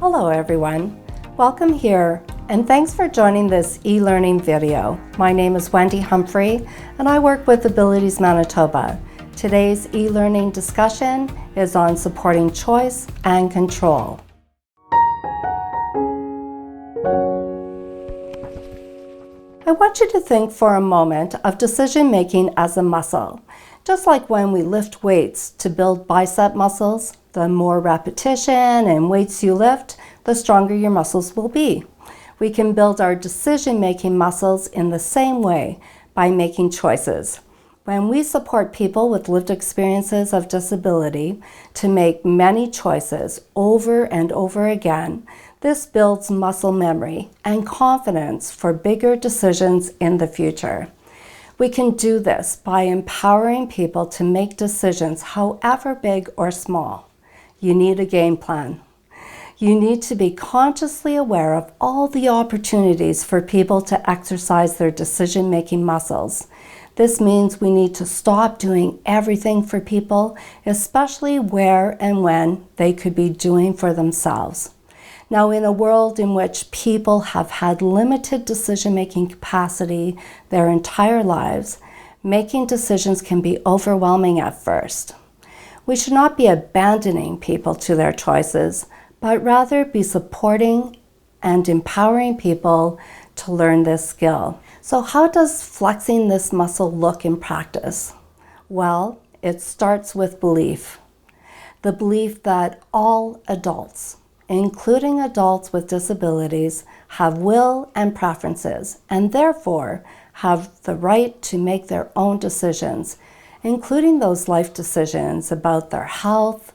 Hello everyone, welcome here and thanks for joining this e-learning video. My name is Wendy Humphrey and I work with Abilities Manitoba. Today's e-learning discussion is on supporting choice and control. I want you to think for a moment of decision-making as a muscle. Just like when we lift weights to build bicep muscles, the more repetition and weights you lift, the stronger your muscles will be. We can build our decision-making muscles in the same way by making choices. When we support people with lived experiences of disability to make many choices over and over again, this builds muscle memory and confidence for bigger decisions in the future. We can do this by empowering people to make decisions however big or small. You need a game plan. You need to be consciously aware of all the opportunities for people to exercise their decision-making muscles. This means we need to stop doing everything for people, especially where and when they could be doing for themselves. Now, in a world in which people have had limited decision-making capacity their entire lives, making decisions can be overwhelming at first. We should not be abandoning people to their choices, but rather be supporting and empowering people to learn this skill. So how does flexing this muscle look in practice? Well, it starts with belief. The belief that all adults, including adults with disabilities, have will and preferences, and therefore have the right to make their own decisions, including those life decisions about their health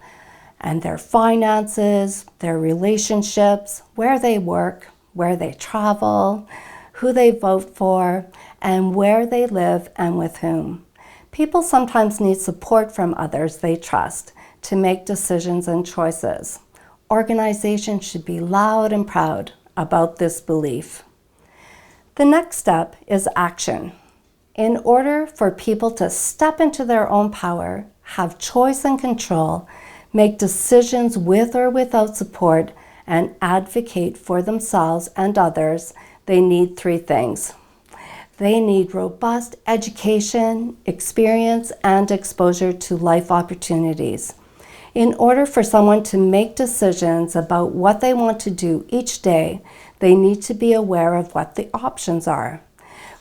and their finances, their relationships, where they work, where they travel, who they vote for, and where they live and with whom. People sometimes need support from others they trust to make decisions and choices. Organizations should be loud and proud about this belief. The next step is action. In order for people to step into their own power, have choice and control, make decisions with or without support, and advocate for themselves and others, they need three things. They need robust education, experience, and exposure to life opportunities. In order for someone to make decisions about what they want to do each day, they need to be aware of what the options are.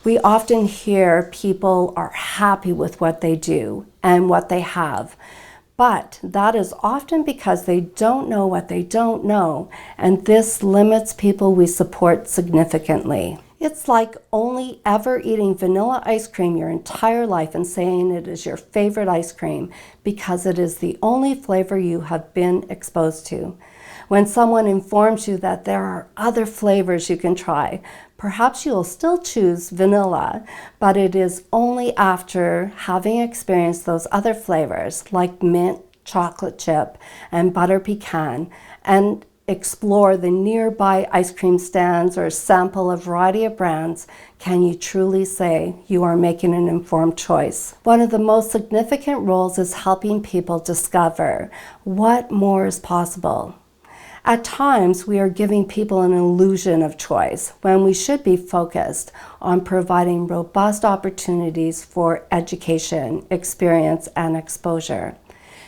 We often hear people are happy with what they do and what they have, but that is often because they don't know what they don't know, and this limits people we support significantly. It's like only ever eating vanilla ice cream your entire life and saying it is your favorite ice cream because it is the only flavor you have been exposed to. When someone informs you that there are other flavors you can try, perhaps you'll still choose vanilla, but it is only after having experienced those other flavors like mint, chocolate chip, and butter pecan, and explore the nearby ice cream stands or sample a variety of brands, can you truly say you are making an informed choice. One of the most significant roles is helping people discover what more is possible. At times, we are giving people an illusion of choice when we should be focused on providing robust opportunities for education, experience, and exposure.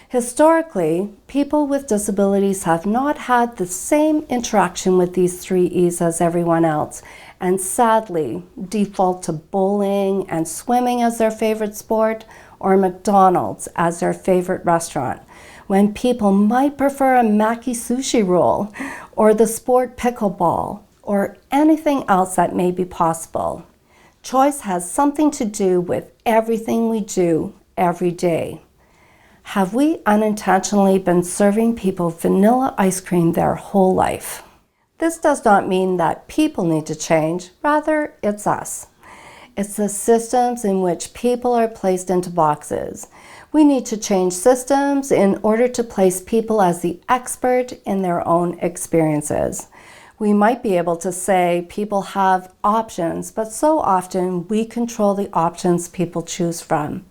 Historically, people with disabilities have not had the same interaction with these three E's as everyone else, and sadly default to bowling and swimming as their favorite sport, or McDonald's as their favorite restaurant, when people might prefer a maki sushi roll, or the sport pickleball, or anything else that may be possible. Choice has something to do with everything we do every day. Have we unintentionally been serving people vanilla ice cream their whole life? This does not mean that people need to change, rather it's us. It's the systems in which people are placed into boxes. We need to change systems in order to place people as the expert in their own experiences. We might be able to say people have options, but so often we control the options people choose from.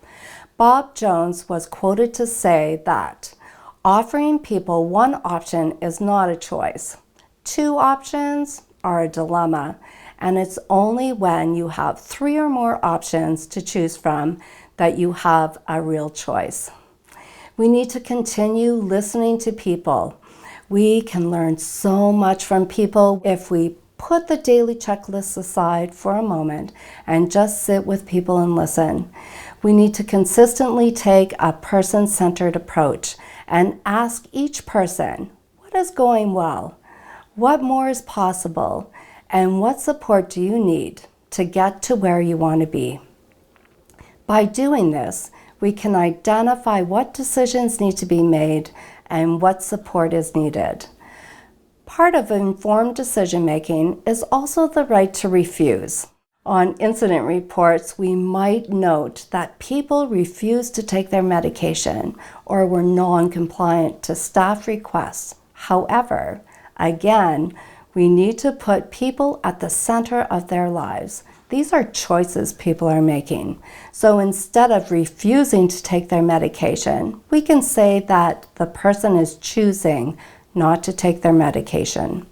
Bob Jones was quoted to say that offering people one option is not a choice. 2 options are a dilemma, and it's only when you have 3 or more options to choose from that you have a real choice. We need to continue listening to people. We can learn so much from people if we put the daily checklists aside for a moment and just sit with people and listen. We need to consistently take a person-centered approach and ask each person, what is going well? What more is possible? And what support do you need to get to where you want to be? By doing this, we can identify what decisions need to be made and what support is needed. Part of informed decision-making is also the right to refuse. On incident reports, we might note that people refused to take their medication or were non-compliant to staff requests. However, again, we need to put people at the center of their lives. These are choices people are making. So instead of refusing to take their medication, we can say that the person is choosing not to take their medication.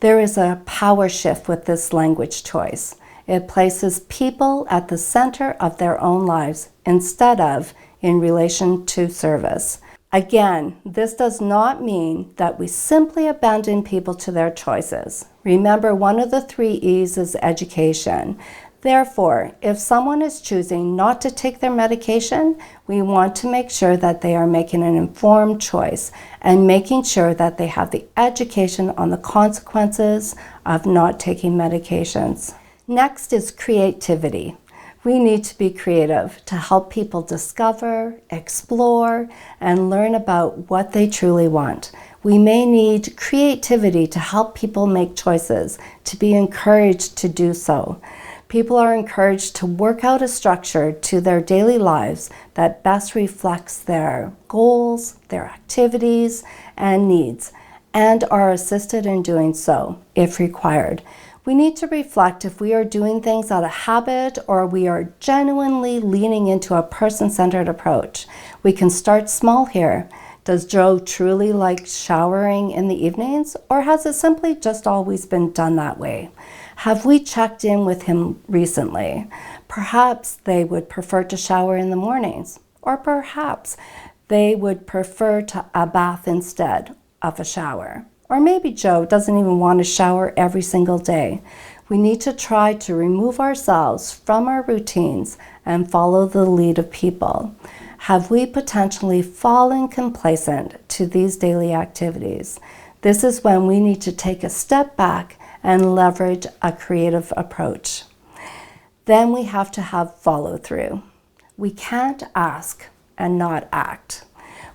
There is a power shift with this language choice. It places people at the center of their own lives instead of in relation to service. Again, this does not mean that we simply abandon people to their choices. Remember, one of the 3 E's is education. Therefore, if someone is choosing not to take their medication, we want to make sure that they are making an informed choice and making sure that they have the education on the consequences of not taking medications. Next is creativity. We need to be creative to help people discover, explore, and learn about what they truly want. We may need creativity to help people make choices, to be encouraged to do so. People are encouraged to work out a structure to their daily lives that best reflects their goals, their activities, and needs, and are assisted in doing so if required. We need to reflect if we are doing things out of habit or we are genuinely leaning into a person-centered approach. We can start small here. Does Joe truly like showering in the evenings, or has it simply just always been done that way? Have we checked in with him recently? Perhaps they would prefer to shower in the mornings, or perhaps they would prefer a bath instead of a shower. Or maybe Joe doesn't even want to shower every single day. We need to try to remove ourselves from our routines and follow the lead of people. Have we potentially fallen complacent to these daily activities? This is when we need to take a step back and leverage a creative approach. Then we have to have follow-through. We can't ask and not act.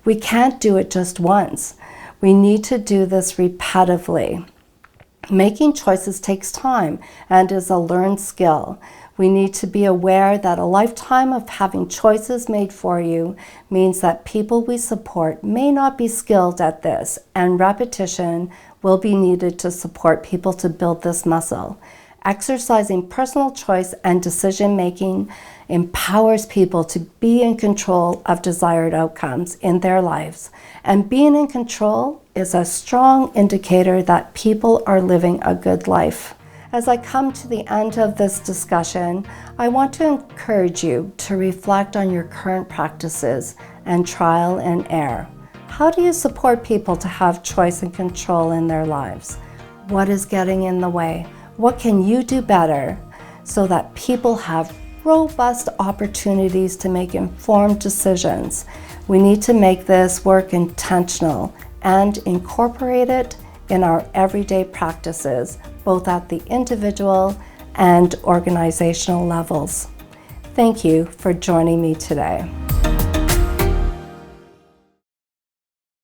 We can't do it just once. We need to do this repetitively. Making choices takes time and is a learned skill. We need to be aware that a lifetime of having choices made for you means that people we support may not be skilled at this, and repetition will be needed to support people to build this muscle. Exercising personal choice and decision-making empowers people to be in control of desired outcomes in their lives. And being in control is a strong indicator that people are living a good life. As I come to the end of this discussion, I want to encourage you to reflect on your current practices and trial and error. How do you support people to have choice and control in their lives? What is getting in the way? What can you do better so that people have robust opportunities to make informed decisions? We need to make this work intentional and incorporate it in our everyday practices, both at the individual and organizational levels. Thank you for joining me today.